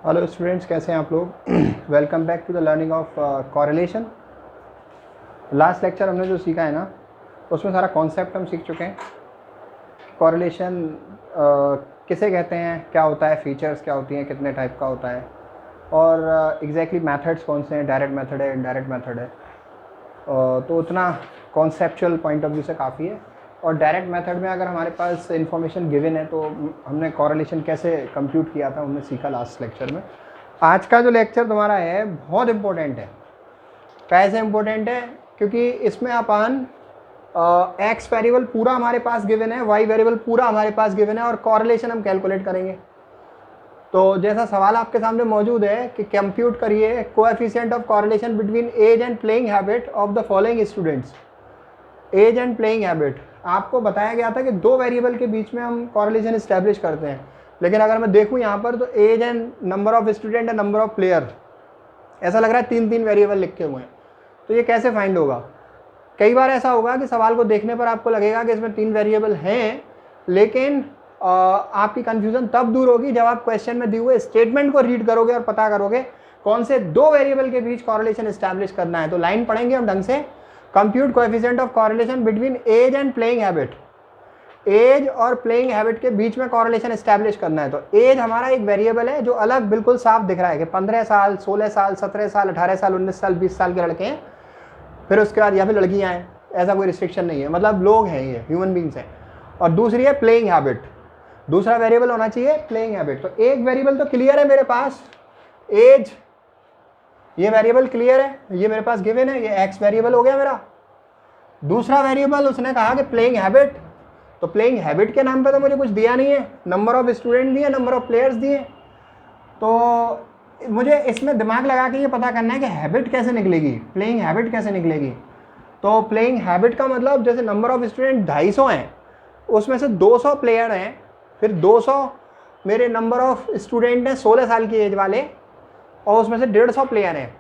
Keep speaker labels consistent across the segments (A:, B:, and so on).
A: Hello students, कैसे हैं आप लोग। Welcome back to the learning of correlation. Last lecture हमने जो सीखा है ना, उसमें सारा कॉन्सेप्ट हम सीख चुके हैं। कॉरिलेशन किसे कहते हैं, क्या होता है, फीचर्स क्या होती हैं, कितने टाइप का होता है, और एग्जैक्टली मेथड्स कौन से हैं, डायरेक्ट मेथड है, इनडायरेक्ट मेथड है। तो उतना कॉन्सेप्चुअल पॉइंट ऑफ व्यू से काफ़ी है। और डायरेक्ट मेथड में अगर हमारे पास इन्फॉर्मेशन गिवन है तो हमने कॉरिलेशन कैसे कंप्यूट किया था, हमने सीखा लास्ट लेक्चर में। आज का जो लेक्चर तुम्हारा है बहुत इम्पोर्टेंट है। कैसे इम्पोर्टेंट है? क्योंकि इसमें अपन एक्स वेरिएबल पूरा हमारे पास गिवन है, वाई वेरिएबल पूरा हमारे पास गिवन है, और कॉरिलेशन हम कैलकुलेट करेंगे। तो जैसा सवाल आपके सामने मौजूद है कि कंप्यूट करिए coefficient of correlation between age and playing habit of the following students. Age and playing habit आपको बताया गया था कि दो वेरिएबल के बीच में हम कॉरिलेशन इस्टेब्लिश करते हैं, लेकिन अगर मैं देखूं यहाँ पर तो age and number of student and number of player, ऐसा लग रहा है तीन तीन वेरिएबल लिखे हुए हैं। तो ये कैसे फाइंड होगा? कई बार ऐसा होगा कि सवाल को देखने पर आपको लगेगा कि इसमें तीन वेरिएबल हैं, लेकिन आपकी कन्फ्यूजन तब दूर होगी जब आप क्वेश्चन में दिए हुए स्टेटमेंट को रीड करोगे और पता करोगे कौन से दो वेरिएबल के बीच कॉरिलेशन इस्टेब्लिश करना है। तो लाइन पढ़ेंगे हम ढंग से। Compute coefficient of correlation between age and playing habit. Age और प्लेइंग हैबिट के बीच में कॉरिलेशन एस्टैब्लिश करना है। तो एज हमारा एक वेरिएबल है जो अलग बिल्कुल साफ दिख रहा है कि 15 साल, 16 साल, 17 साल, 18 साल, 19 साल, 20 साल के लड़के हैं। फिर उसके बाद यहाँ पे लड़कियाँ हैं, ऐसा कोई रिस्ट्रिक्शन नहीं है, मतलब लोग हैं, ये ह्यूमन बींग्स हैं। और दूसरी है प्लेइंग हैबिट, दूसरा वेरिएबल होना चाहिए प्लेइंग हैबिट। तो एक वेरिएबल तो क्लियर है मेरे पास, एज, ये वेरिएबल क्लियर है, ये मेरे पास गिवन है, ये एक्स वेरिएबल हो गया मेरा। दूसरा वेरिएबल उसने कहा कि प्लेइंग हैबिट, तो प्लेइंग हैबिट के नाम पे तो मुझे कुछ दिया नहीं है, नंबर ऑफ स्टूडेंट दिए, नंबर ऑफ प्लेयर्स दिए। तो मुझे इसमें दिमाग लगा के ये पता करना है कि हैबिट कैसे निकलेगी, प्लेइंग हैबिट कैसे निकलेगी। तो प्लेइंग हैबिट का मतलब जैसे नंबर ऑफ स्टूडेंट 250 हैं, उसमें से 200 प्लेयर हैं, फिर 200 मेरे नंबर ऑफ स्टूडेंट हैं 16 साल की एज वाले, और उसमें से 150 प्लेयर हैं।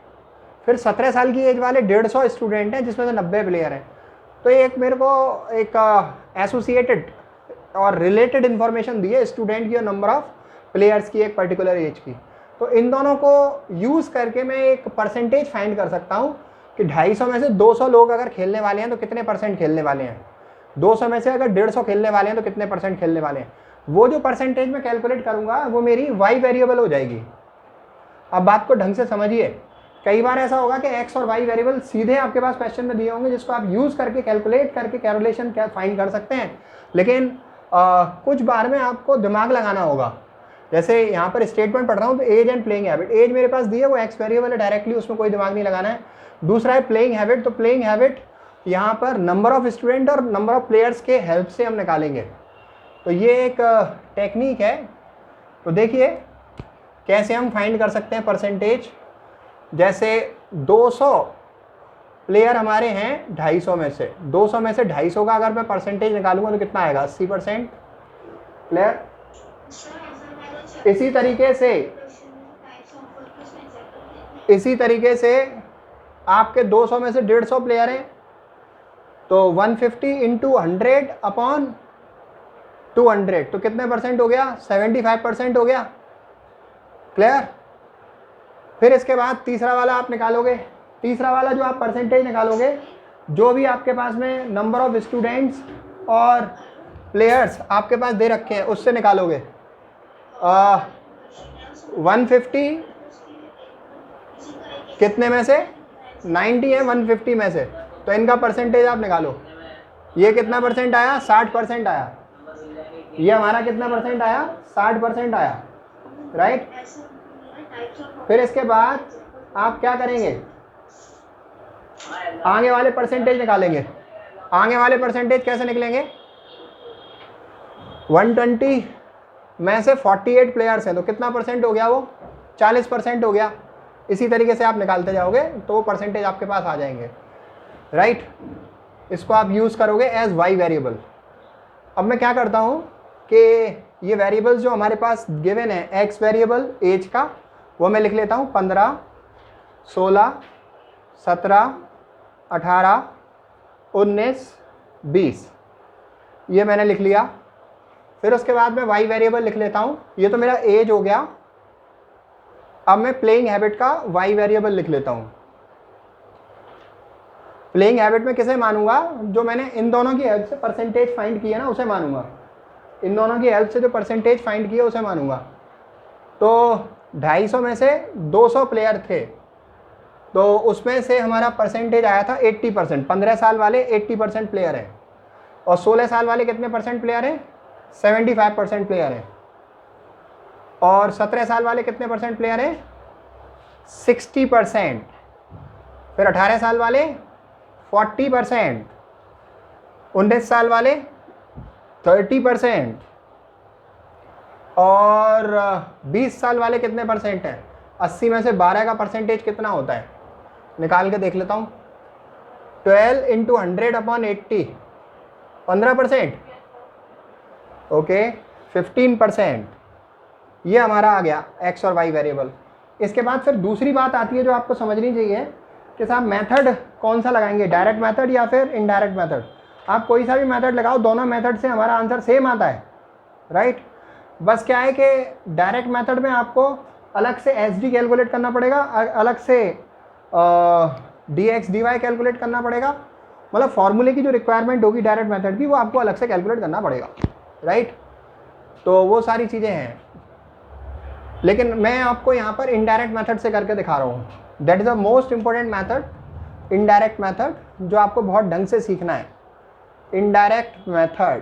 A: फिर 17 साल की एज वाले 150 स्टूडेंट हैं, जिसमें से 90 प्लेयर हैं। तो एक मेरे को एक एसोसिएटेड और रिलेटेड इन्फॉर्मेशन दी है स्टूडेंट की और नंबर ऑफ प्लेयर्स की एक पर्टिकुलर एज की। तो इन दोनों को यूज़ करके मैं एक परसेंटेज फाइंड कर सकता हूँ कि 250 में से 200 लोग अगर खेलने वाले हैं तो कितने परसेंट खेलने वाले हैं, 200 में से अगर 150 खेलने वाले हैं तो कितने परसेंट खेलने वाले हैं। वो जो परसेंटेज मैं कैलकुलेट करूँगा वो मेरी वाई वेरिएबल हो जाएगी। अब बात को ढंग से समझिए। कई बार ऐसा होगा कि एक्स और वाई वेरिएबल सीधे आपके पास क्वेश्चन में दिए होंगे, जिसको आप यूज़ करके कैलकुलेट करके कैलकुलेशन क्या फाइंड कर सकते हैं, लेकिन कुछ बार में आपको दिमाग लगाना होगा। जैसे यहाँ पर स्टेटमेंट पढ़ रहा हूँ तो age and playing habit, age मेरे पास दी है, वो एक्स वेरिएबल है, डायरेक्टली उसमें कोई दिमाग नहीं लगाना है। दूसरा है प्लेइंग हैबिट, तो प्लेइंग हैबिट यहाँ पर नंबर ऑफ स्टूडेंट और नंबर ऑफ प्लेयर्स के हेल्प से हम निकालेंगे। तो ये एक टेक्निक है। तो देखिए कैसे हम फाइंड कर सकते हैं परसेंटेज। जैसे 200 प्लेयर हमारे हैं 250 में से, 200 में से 250 का अगर मैं परसेंटेज निकालूंगा तो कितना आएगा, 80% प्लेयर। इसी तरीके से आपके 200 में से 150 प्लेयर हैं, तो 150 इंटू 100 अपॉन 200, तो कितने परसेंट हो गया, 75% हो गया। क्लियर? फिर इसके बाद तीसरा वाला आप निकालोगे। तीसरा वाला जो आप परसेंटेज निकालोगे, जो भी आपके पास में नंबर ऑफ स्टूडेंट्स और प्लेयर्स आपके पास दे रखे हैं उससे निकालोगे। 150 कितने में से, 90 है 150 में से, तो इनका परसेंटेज आप निकालो। ये कितना परसेंट आया, 60% आया। ये हमारा कितना परसेंट आया, 60% आया, राइट। फिर इसके बाद आप क्या करेंगे, आगे वाले परसेंटेज निकालेंगे। आगे वाले परसेंटेज कैसे निकलेंगे, 120 में से 48 प्लेयर्स हैं, तो कितना परसेंट हो गया, वो 40% हो गया। इसी तरीके से आप निकालते जाओगे तो परसेंटेज आपके पास आ जाएंगे, राइट। इसको आप यूज़ करोगे एज वाई वेरिएबल। अब मैं क्या करता हूँ कि ये वेरिएबल्स जो हमारे पास गिवन है, एक्स वेरिएबल एज का, वो मैं लिख लेता हूँ 15, 16, 17, 18, 19, 20, ये मैंने लिख लिया। फिर उसके बाद मैं वाई वेरिएबल लिख लेता हूँ। ये तो मेरा एज हो गया, अब मैं प्लेइंग हैबिट का y वेरिएबल लिख लेता हूँ। प्लेइंग हैबिट में किसे मानूंगा, जो मैंने इन दोनों की हेल्प से परसेंटेज फाइंड की है ना, उसे मानूंगा। इन दोनों की हेल्प से जो परसेंटेज फाइंड की है उसे मानूंगा। तो 250 में से 200 प्लेयर थे, तो उसमें से हमारा परसेंटेज आया था 80%। 15 साल वाले 80% प्लेयर हैं, और 16 साल वाले कितने परसेंट प्लेयर हैं? 75% प्लेयर हैं। और 17 साल वाले कितने परसेंट प्लेयर हैं? 60%। फिर 18 साल वाले 40%, 19 साल वाले 30%, और 20 साल वाले कितने परसेंट हैं? 80 में से 12 का परसेंटेज कितना होता है? निकाल के देख लेता हूँ। 12 इंटू 100/80, 15%। ओके, 15%। ये हमारा आ गया एक्स और वाई वेरिएबल। इसके बाद फिर दूसरी बात आती है जो आपको समझनी चाहिए कि साहब मेथड कौन सा लगाएंगे, डायरेक्ट मेथड या फिर इनडायरेक्ट मेथड। आप कोई सा भी मेथड लगाओ, दोनों मेथड से हमारा आंसर सेम आता है, राइट। बस क्या है कि डायरेक्ट मेथड में आपको अलग से एच डी कैलकुलेट करना पड़ेगा, अलग से d x d y calculate करना पड़ेगा। मतलब फॉर्मूले की जो रिक्वायरमेंट होगी डायरेक्ट मेथड की, वो आपको अलग से कैलकुलेट करना पड़ेगा, राइट। तो वो सारी चीज़ें हैं, लेकिन मैं आपको यहाँ पर इनडायरेक्ट मेथड से करके दिखा रहा हूँ। That is the most important method, indirect method, जो आपको बहुत ढंग से सीखना है। इनडायरेक्ट मेथड,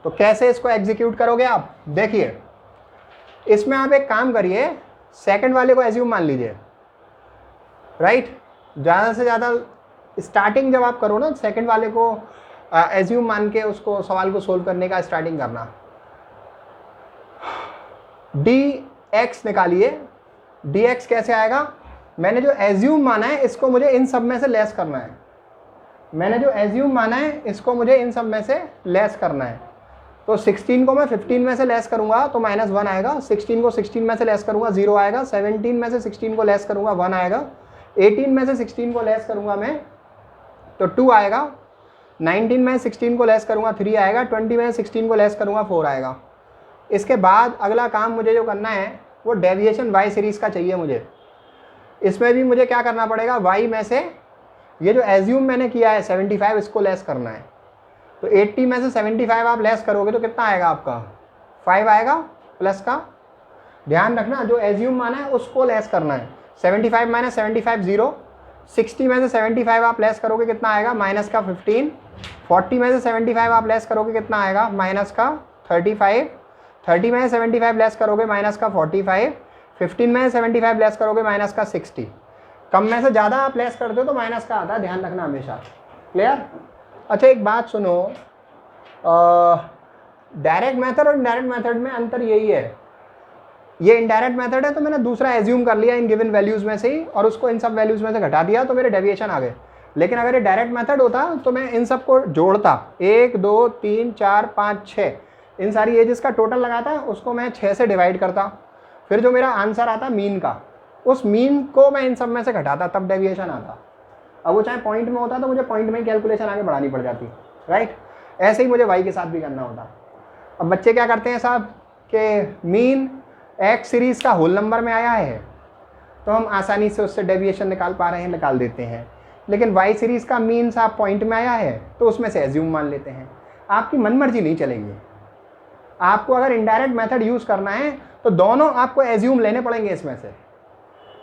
A: तो कैसे इसको एग्जीक्यूट करोगे आप? देखिए, इसमें आप एक काम करिए, सेकंड वाले को एज्यूम मान लीजिए, राइट। ज़्यादा से ज़्यादा स्टार्टिंग जब आप करो ना, सेकंड वाले को एज्यूम मान के उसको सवाल को सोल्व करने का स्टार्टिंग करना। डी एक्स निकालिए। डी एक्स कैसे आएगा? मैंने जो एज्यूम माना है इसको मुझे इन सब में से लेस करना है। मैंने जो एज्यूम माना है इसको मुझे इन सब में से लेस करना है। तो 16 को मैं 15 में से लेस करूंगा तो -1 आएगा। 16 को 16 में से लेस करूंगा 0 आएगा। 17 में से 16 को लेस करूंगा 1 आएगा। 18 में से 16 को लेस करूंगा मैं तो 2 आएगा। 19 में 16 को लेस करूंगा 3 आएगा। 20 में 16 को लेस करूंगा 4 आएगा। इसके बाद अगला काम मुझे जो करना है वो डेविएशन वाई सीरीज़ का चाहिए मुझे। इसमें भी मुझे क्या करना पड़ेगा, वाई में से ये जो एज्यूम मैंने किया है 75 इसको लेस करना है। तो 80 में से 75 आप लेस करोगे तो कितना आएगा आपका? 5 आएगा प्लस का। ध्यान रखना, जो एज्यूम माना है उसको लेस करना है। 75 माइनस 75 0। 60 में से 75 आप लेस करोगे कितना आएगा? माइनस का 15। 40 में से 75 आप लेस करोगे कितना आएगा? माइनस का 35। 30 में से 75 लेस करोगे माइनस का 45। 15 में से 75 लेस करोगे माइनस का 60। कम में से ज़्यादा आप लेस करते हो तो माइनस का आता है, ध्यान रखना हमेशा। क्लियर? अच्छा, एक बात सुनो, डायरेक्ट मेथड और इनडायरेक्ट मेथड में अंतर यही है, ये इनडायरेक्ट मेथड है तो मैंने दूसरा एज्यूम कर लिया इन गिवन वैल्यूज़ में से ही और उसको इन सब वैल्यूज़ में से घटा दिया तो मेरे डेविएशन आ गए। लेकिन अगर ये डायरेक्ट मेथड होता तो मैं इन सब को जोड़ता, 1 2 3 4 5 6, इन सारी एजेस का टोटल लगाता, उसको मैं 6 से डिवाइड करता, फिर जो मेरा आंसर आता मीन का, उस मीन को मैं इन सब में से घटाता, तब डेविएशन आता। अब वो चाहे पॉइंट में होता तो मुझे पॉइंट में ही कैलकुलेशन आगे बढ़ानी पड़ जाती, राइट। ऐसे ही मुझे वाई के साथ भी करना होता। अब बच्चे क्या करते हैं साहब कि मीन एक्स सीरीज़ का होल नंबर में आया है तो हम आसानी से उससे डेविएशन निकाल पा रहे हैं, निकाल देते हैं। लेकिन वाई सीरीज़ का मीन साहब पॉइंट में आया है तो उसमें से एज्यूम मान लेते हैं। आपकी मनमर्जी नहीं चलेगी। आपको अगर इनडायरेक्ट मेथड यूज़ करना है तो दोनों आपको एज्यूम लेने पड़ेंगे इसमें से।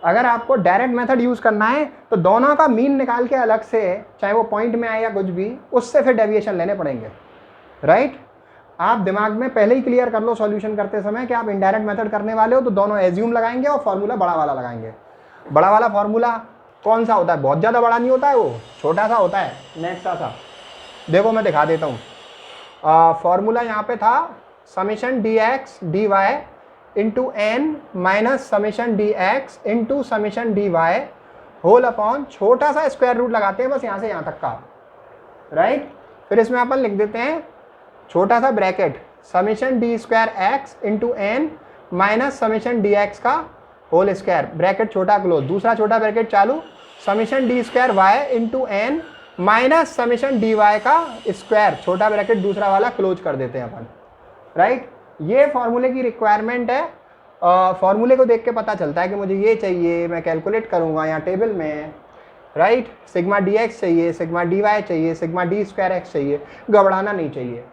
A: अगर आपको डायरेक्ट मेथड यूज़ करना है तो दोनों का मीन निकाल के अलग से, चाहे वो पॉइंट में आए या कुछ भी, उससे फिर डेविएशन लेने पड़ेंगे, राइट। आप दिमाग में पहले ही क्लियर कर लो सॉल्यूशन करते समय कि आप इनडायरेक्ट मेथड करने वाले हो तो दोनों एज्यूम लगाएंगे और फार्मूला बड़ा वाला लगाएंगे। बड़ा वाला फार्मूला कौन सा होता है? बहुत ज़्यादा बड़ा नहीं होता है, वो छोटा सा होता है, नेक्स्ट सा। देखो मैं दिखा देता हूँ। फार्मूला यहाँ पे था summation d x d y into n minus summation d x into summation d y whole upon छोटा सा स्क्वायर रूट लगाते हैं बस यहाँ से यहाँ तक का, राइट। फिर इसमें अपन लिख देते हैं छोटा सा bracket summation d square x into n minus summation d x का होल स्क्वायर, ब्रैकेट छोटा क्लोज, दूसरा छोटा ब्रैकेट चालू, summation d square y into n minus summation d y का स्क्वायर, छोटा ब्रैकेट दूसरा वाला क्लोज कर देते हैं अपन, राइट। ये फॉर्मूले की रिक्वायरमेंट है फॉर्मूले को देख के पता चलता है कि मुझे ये चाहिए, मैं कैलकुलेट करूँगा यहाँ टेबल में, राइट। सिग्मा डी एक्स चाहिए, सिग्मा डी वाई चाहिए, सिग्मा डी स्क्वायर एक्स चाहिए, घबराना नहीं चाहिए,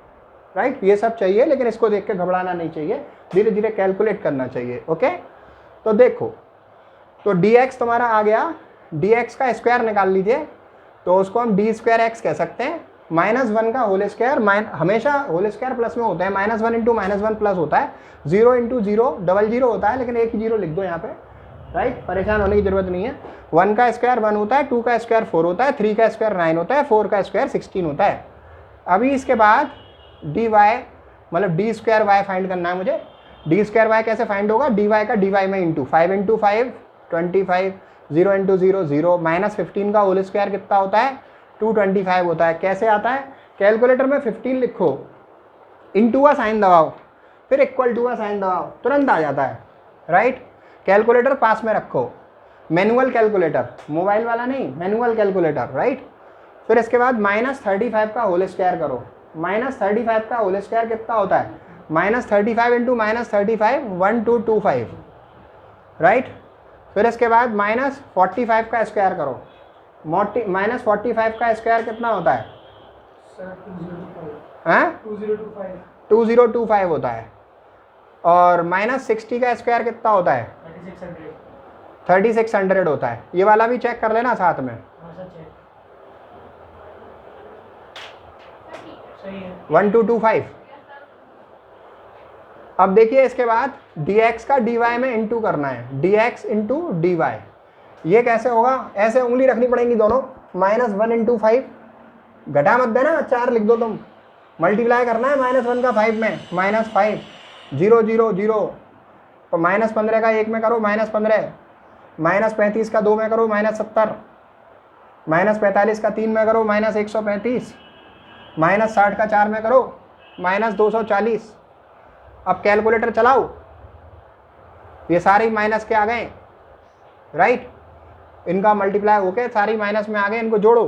A: राइट। ये सब चाहिए लेकिन इसको देख के घबराना नहीं चाहिए, धीरे धीरे कैलकुलेट करना चाहिए, ओके। तो देखो, तो डी एक्स तुम्हारा आ गया, डी एक्स का स्क्वायर निकाल लीजिए, तो उसको हम डी स्क्वायर एक्स कह सकते हैं। -1 का होल स्क्वायर, हमेशा होल स्क्वायर प्लस में होता है, -1 इंटू -1 प्लस होता है, 0 इंटू 0 डबल 0 होता है, लेकिन एक ही 0 लिख दो यहाँ पे, राइट, परेशान होने की जरूरत नहीं है। 1 का स्क्वायर 1 होता है, 2 का स्क्वायर 4 होता है, 3 का स्क्वायर 9 होता है, 4 का स्क्वायर 16 होता है। अभी इसके बाद डी वाई, मतलब डी स्क्वायर वाई फाइंड करना है मुझे। डी स्क्वायर वाई कैसे फाइंड होगा, डी वाई का डी वाई में इंटू 5 इंटू 5 25, 0 इंटू 0 0, -15 का होल स्क्वायर कितना होता है, 225 होता है। कैसे आता है, कैलकुलेटर में 15 लिखो, इंटू का साइन दबाओ, फिर इक्वल टू का साइन दबाओ, तुरंत आ जाता है, राइट। कैलकुलेटर पास में रखो, मैनुअल कैलकुलेटर, मोबाइल वाला नहीं, मैनुअल कैलकुलेटर, राइट। फिर इसके बाद -35 का होल स्क्वायर करो, -35 का होल स्क्वायर कितना होता है, -35 इंटू -35 1225, राइट। फिर इसके बाद -45 का स्क्वायर करो, -45 का स्क्वायर कितना होता है, 2025 होता है। और -60 का स्क्वायर कितना होता है, 3600 होता है। ये वाला भी चेक कर लेना साथ में, 1225। अब देखिए इसके बाद dx का dy में इंटू करना है, dx इंटू dy। ये कैसे होगा, ऐसे उंगली रखनी पड़ेंगी दोनों, -1 इंटू 5, घटा मत देना, 4 लिख दो तुम, मल्टीप्लाई करना है -1 का 5 में, -5 0 0 0, तो -15 का 1 में करो -15, -35 का 2 में करो -70, -45 का 3 में करो -135, -60 का 4 में करो -240। अब कैलकुलेटर चलाओ, ये सारे माइनस के आ गए, राइट। इनका मल्टीप्लाई होके सारी माइनस में आ गए, इनको जोड़ो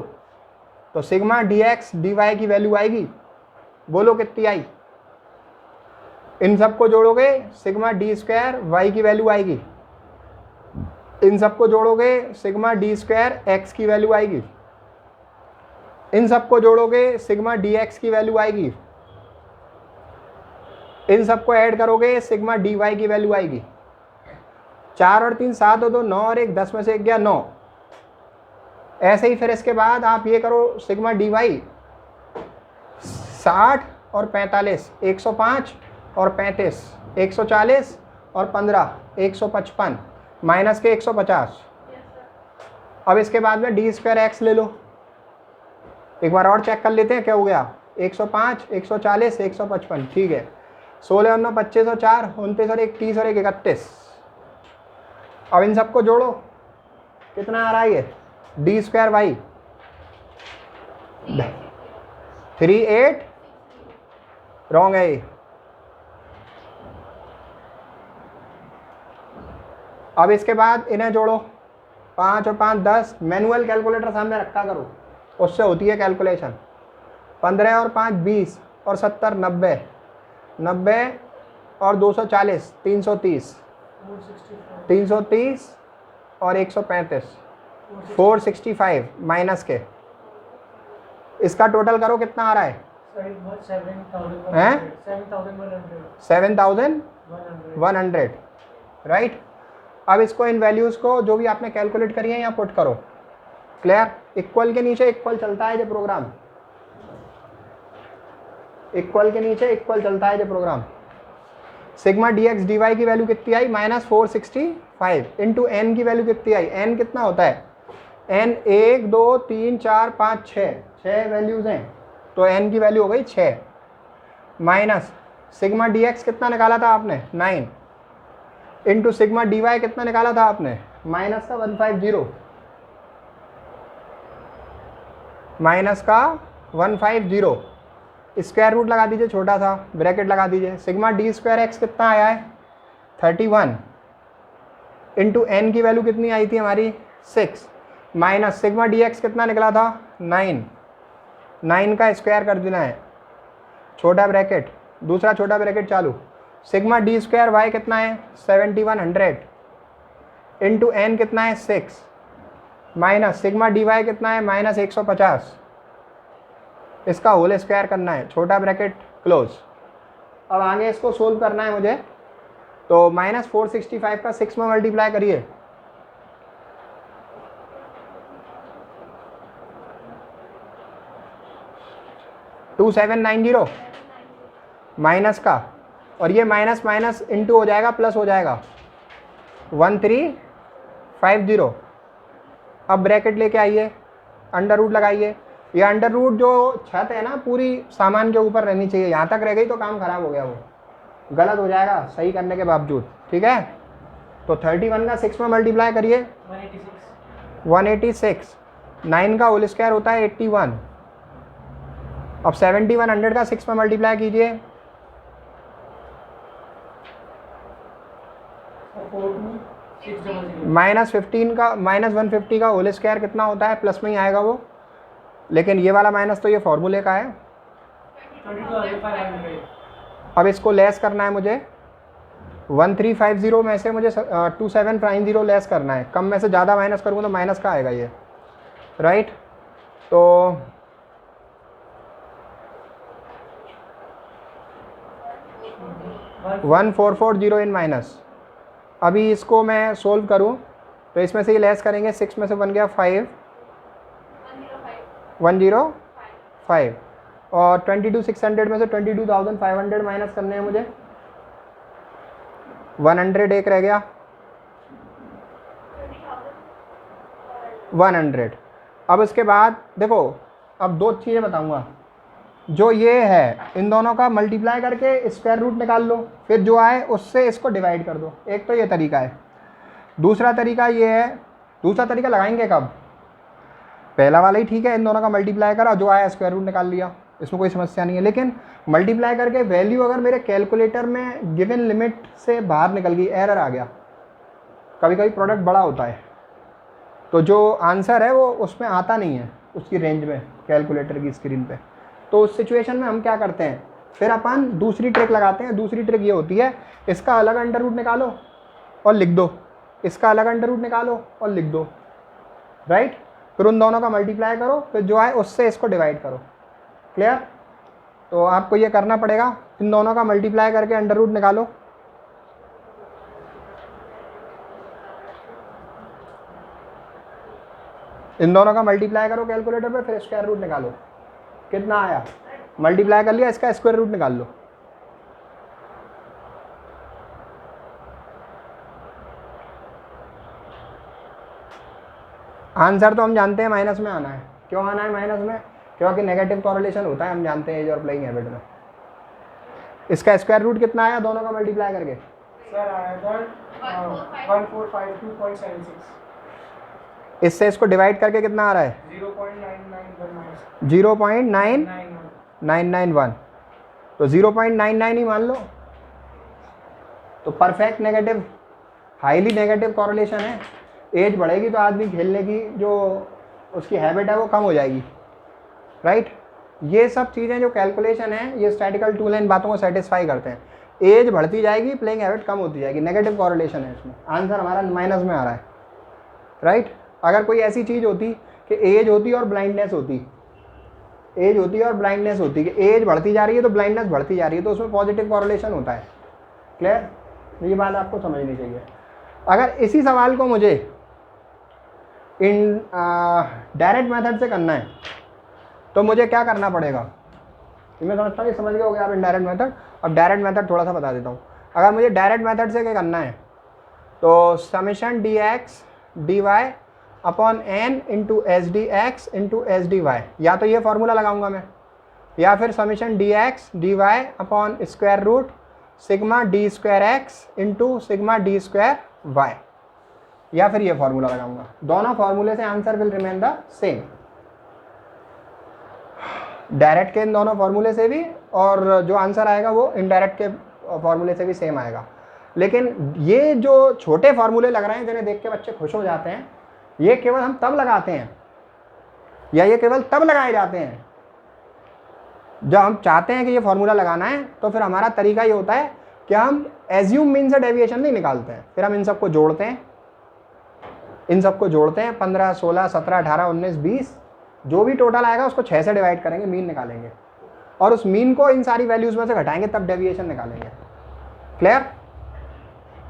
A: तो sigma d x d y की वैल्यू आएगी, बोलो कितनी आई। इन सबको जोड़ोगे सिग्मा डी स्क्वायर वाई की वैल्यू आएगी, इन सबको जोड़ोगे सिग्मा डी स्क्वायर एक्स की वैल्यू आएगी, इन सबको जोड़ोगे सिग्मा डी एक्स की वैल्यू आएगी, इन सबको ऐड करोगे सिग्मा डी वाई की वैल्यू आएगी। 4 और 3 7 और 2 9 और 1 10 में से 1 गया 9। ऐसे ही फिर इसके बाद आप ये करो, सिग्मा डी वाई 60 और 45, 105 और 35, 140 और 15, 155, माइनस के 150। अब इसके बाद में डी स्क्वायर एक्स ले लो, एक बार और चेक कर लेते हैं क्या हो गया, 105, 140, 155, ठीक है। 16 और 9 25 और 4 29 और 1 30 और 1 31। अब इन सबको जोड़ो, कितना आ रहा है ये, डी स्क्वायर वाई 38, रॉन्ग है ये। अब इसके बाद इन्हें जोड़ो, 5 और 5 10, मैनुअल कैलकुलेटर सामने रखा करो, उससे होती है कैलकुलेशन। 15 और 5 20 और 70 90, 90 और 240 330, 330 और 135, 465 माइनस के। इसका टोटल करो कितना आ रहा है, 7100, राइट। अब इसको इन वैल्यूज़ को जो भी आपने कैलकुलेट करी है यहाँ पुट करो, क्लियर। इक्वल के नीचे इक्वल चलता है जो प्रोग्राम, इक्वल के नीचे इक्वल चलता है जो program. Sigma d x d y की वैल्यू कितनी आई, -465 इंटू एन की वैल्यू कितनी आई, एन कितना होता है, एन 1 2 3 4 5 6 वैल्यूज हैं, तो एन की वैल्यू हो गई 6, माइनस सिग्मा डी एक्स कितना निकाला था आपने 9, इंटू सिग्मा डी वाई कितना निकाला था आपने, माइनस का 150, माइनस का 150, स्क्वायर रूट लगा दीजिए, छोटा सा ब्रैकेट लगा दीजिए। सिग्मा डी स्क्वायर एक्स कितना आया है 31, इंटू एन की वैल्यू कितनी आई थी हमारी 6, माइनस सिग्मा डी एक्स कितना निकला था 9, 9 का स्क्वायर कर देना है, छोटा ब्रैकेट, दूसरा छोटा ब्रैकेट चालू, सिग्मा डी स्क्वायर वाई कितना है 7100 इंटू एन कितना है 6 माइनस सिग्मा डी वाई कितना है -150, इसका होल स्क्वायर करना है, छोटा ब्रैकेट क्लोज। अब आगे इसको सोल्व करना है मुझे, तो -465 का 6 में मल्टीप्लाई करिए, $2790 माइनस का, और ये माइनस माइनस इंटू हो जाएगा प्लस हो जाएगा 1350। अब ब्रैकेट लेके आइए, अंडर रूट लगाइए। ये अंडर रूट जो छत है ना पूरी सामान के ऊपर रहनी चाहिए, यहाँ तक रह गई तो काम खराब हो गया, वो गलत हो जाएगा सही करने के बावजूद, ठीक है। तो 31 का 6 में मल्टीप्लाई करिए 186, 9 का होल स्क्वायर होता है 81। अब 7100 का 6 में मल्टीप्लाई कीजिए, -15 का -150 का होल स्क्वायर कितना होता है, प्लस में ही आएगा वो, लेकिन ये वाला माइनस तो ये फॉर्मूले का है। 22,500। अब इसको लेस करना है मुझे, 1350 में से मुझे 2750 लेस करना है। कम में से ज़्यादा माइनस करूँगा तो माइनस का आएगा ये, राइट। तो 1440 इन माइनस। अभी इसको मैं सोल्व करूँ तो इसमें से ये लेस करेंगे, 6 में से बन गया 5 105, और 22,600 में से 22,500 माइनस करने हैं मुझे, 100 एक रह गया 100। अब इसके बाद देखो, अब दो चीज़ें बताऊंगा। जो ये है इन दोनों का मल्टीप्लाई करके स्क्वायर रूट निकाल लो, फिर जो आए उससे इसको डिवाइड कर दो। एक तो ये तरीका है। दूसरा तरीका ये है, दूसरा तरीका लगाएंगे कब, पहला वाला ही ठीक है, इन दोनों का मल्टीप्लाई करा, जो आया स्क्वायर रूट निकाल लिया, इसमें कोई समस्या नहीं है। लेकिन मल्टीप्लाई करके वैल्यू अगर मेरे कैलकुलेटर में गिवन लिमिट से बाहर निकल गई, एरर आ गया, कभी कभी प्रोडक्ट बड़ा होता है तो जो आंसर है वो उसमें आता नहीं है उसकी रेंज में कैलकुलेटर की स्क्रीन पे, तो उस सिचुएशन में हम क्या करते हैं, फिर अपन दूसरी ट्रिक लगाते हैं। दूसरी ट्रिक ये होती है, इसका अलग अंडर रूट निकालो और लिख दो, इसका अलग अंडर रूट निकालो और लिख दो, राइट। फिर उन दोनों का मल्टीप्लाई करो, फिर जो आए उससे इसको डिवाइड करो। क्लियर। तो आपको ये करना पड़ेगा, इन दोनों का मल्टीप्लाई करके अंडर रूट निकालो, इन दोनों का मल्टीप्लाई करो कैलकुलेटर पे, फिर स्क्वायर रूट निकालो। कितना आया, मल्टीप्लाई कर लिया, इसका स्क्वायर रूट निकाल लो। आंसर तो हम जानते हैं माइनस में आना है। क्यों आना है माइनस में, क्योंकि नेगेटिव कॉरेलेशन होता है, हम जानते हैं एज और प्लेइंग हैबिट में। इसका स्क्वायर रूट कितना आया दोनों का मल्टीप्लाई करके,
B: सर आया था 1452.76।
A: इससे इसको डिवाइड करके कितना आ रहा है 0.9991। तो 0.99 ही मान लो। तो परफेक्ट नेगेटिव, हाईली नेगेटिव कॉरेलेशन है। एज बढ़ेगी तो आदमी खेलने की जो उसकी हैबिट है वो कम हो जाएगी, राइट। ये सब चीज़ें जो कैलकुलेशन है, ये स्टैटिकल टूल इन बातों को सेटिस्फाई करते हैं। एज बढ़ती जाएगी, प्लेइंग हैबिट कम होती जाएगी, नेगेटिव कॉरेलेशन है इसमें। आंसर हमारा माइनस में आ रहा है, राइट। अगर कोई ऐसी चीज़ होती कि एज होती और ब्लाइंडनेस होती, एज होती और ब्लाइंडनेस होती, कि एज बढ़ती जा रही है तो ब्लाइंडनेस बढ़ती जा रही है, तो उसमें पॉजिटिव कॉरेलेशन होता है। क्लियर, ये बात आपको समझनी चाहिए। अगर इसी सवाल को मुझे इन डायरेक्ट मेथड से करना है तो मुझे क्या करना पड़ेगा, मैं समझता हूँ ये समझ गए हो गया आप इनडायरेक्ट मेथड। अब डायरेक्ट मेथड थोड़ा सा बता देता हूँ। अगर मुझे डायरेक्ट मेथड से क्या करना है तो summation dx dy upon n into h d x into h d y, या तो ये फॉर्मूला लगाऊंगा मैं, या फिर summation dx dy upon square root sigma d square x into sigma d square y, या फिर ये फॉर्मूला लगाऊंगा। दोनों फॉर्मूले से answer will remain the same, direct के इन दोनों फॉर्मूले से भी, और जो आंसर आएगा वो इनडायरेक्ट के फॉर्मूले से भी सेम आएगा। लेकिन ये जो छोटे फॉर्मूले लग रहे हैं जिन्हें देख के बच्चे खुश हो जाते हैं, ये केवल हम तब लगाते हैं, या ये केवल तब लगाए जाते हैं जब हम चाहते हैं कि ये फॉर्मूला लगाना है। तो फिर हमारा तरीका ये होता है कि हम एज्यूम मीन से डेविएशन नहीं निकालते हैं, फिर हम इन सबको जोड़ते हैं, इन सबको जोड़ते हैं 15, 16, 17, 18, 19, 20, जो भी टोटल आएगा उसको 6 से डिवाइड करेंगे, मीन निकालेंगे और उस मीन को इन सारी वैल्यूज में से घटाएंगे, तब डेविएशन निकालेंगे। क्लियर?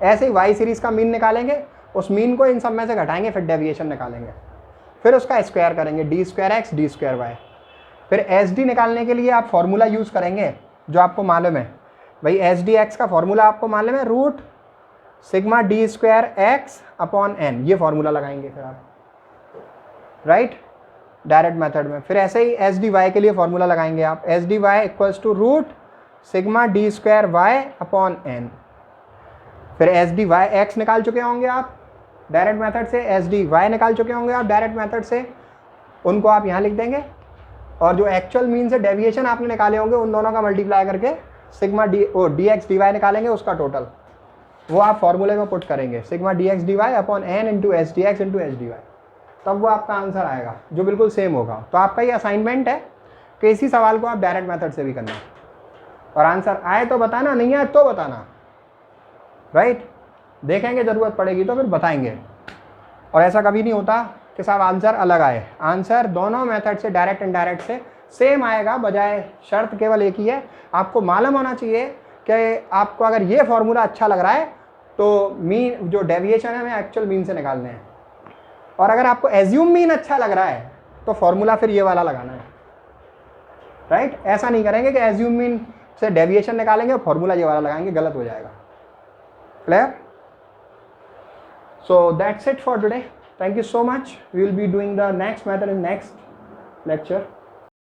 A: ऐसे ही वाई सीरीज का मीन निकालेंगे, उस मीन को इन सब में से घटाएंगे, फिर डेविएशन निकालेंगे, फिर उसका स्क्वायर करेंगे, d square x d square y. फिर एस डी निकालने के लिए आप फॉर्मूला यूज़ करेंगे जो आपको मालूम है भाई, एस डी एक्स का फॉर्मूला आपको मालूम है, root sigma d square x upon n, ये फॉर्मूला लगाएंगे फिर आप, राइट, डायरेक्ट मेथड में। फिर ऐसे ही एस डी वाई के लिए फॉर्मूला लगाएंगे आप, s d y equals to root sigma d square y upon n. फिर एस डी वाई एक्स निकाल चुके होंगे आप डायरेक्ट मेथड से, एस डी वाई निकाल चुके होंगे आप डायरेक्ट मेथड से, उनको आप यहाँ लिख देंगे और जो एक्चुअल मीन से डेविएशन आपने निकाले होंगे उन दोनों का मल्टीप्लाई करके sigma d x d y निकालेंगे, उसका टोटल वो आप फॉर्मूले में पुट करेंगे, sigma d x d y upon n into s d x into s d y, तब वो आपका आंसर आएगा जो बिल्कुल सेम होगा। तो आपका ये असाइनमेंट है कि इसी सवाल को आप डायरेक्ट मेथड से भी करना और आंसर आए तो बताना, नहीं आए तो बताना, राइट। देखेंगे ज़रूरत पड़ेगी तो फिर बताएंगे। और ऐसा कभी नहीं होता कि साहब आंसर अलग आए, आंसर दोनों मेथड से डायरेक्ट इनडायरेक्ट से सेम आएगा, बजाय शर्त केवल एक ही है, आपको मालूम होना चाहिए कि आपको अगर ये फॉर्मूला अच्छा लग रहा है तो मीन जो डेविएशन है हमें एक्चुअल मीन से निकालने हैं, और अगर आपको एज्यूम मीन अच्छा लग रहा है तो फॉर्मूला फिर ये वाला लगाना है, राइट। ऐसा नहीं करेंगे कि एज्यूम मीन से डेविएशन निकालेंगे और फॉर्मूला ये वाला लगाएंगे, गलत हो जाएगा। Clear? So that's it for today. Thank you so much. We will be doing the next method in next lecture.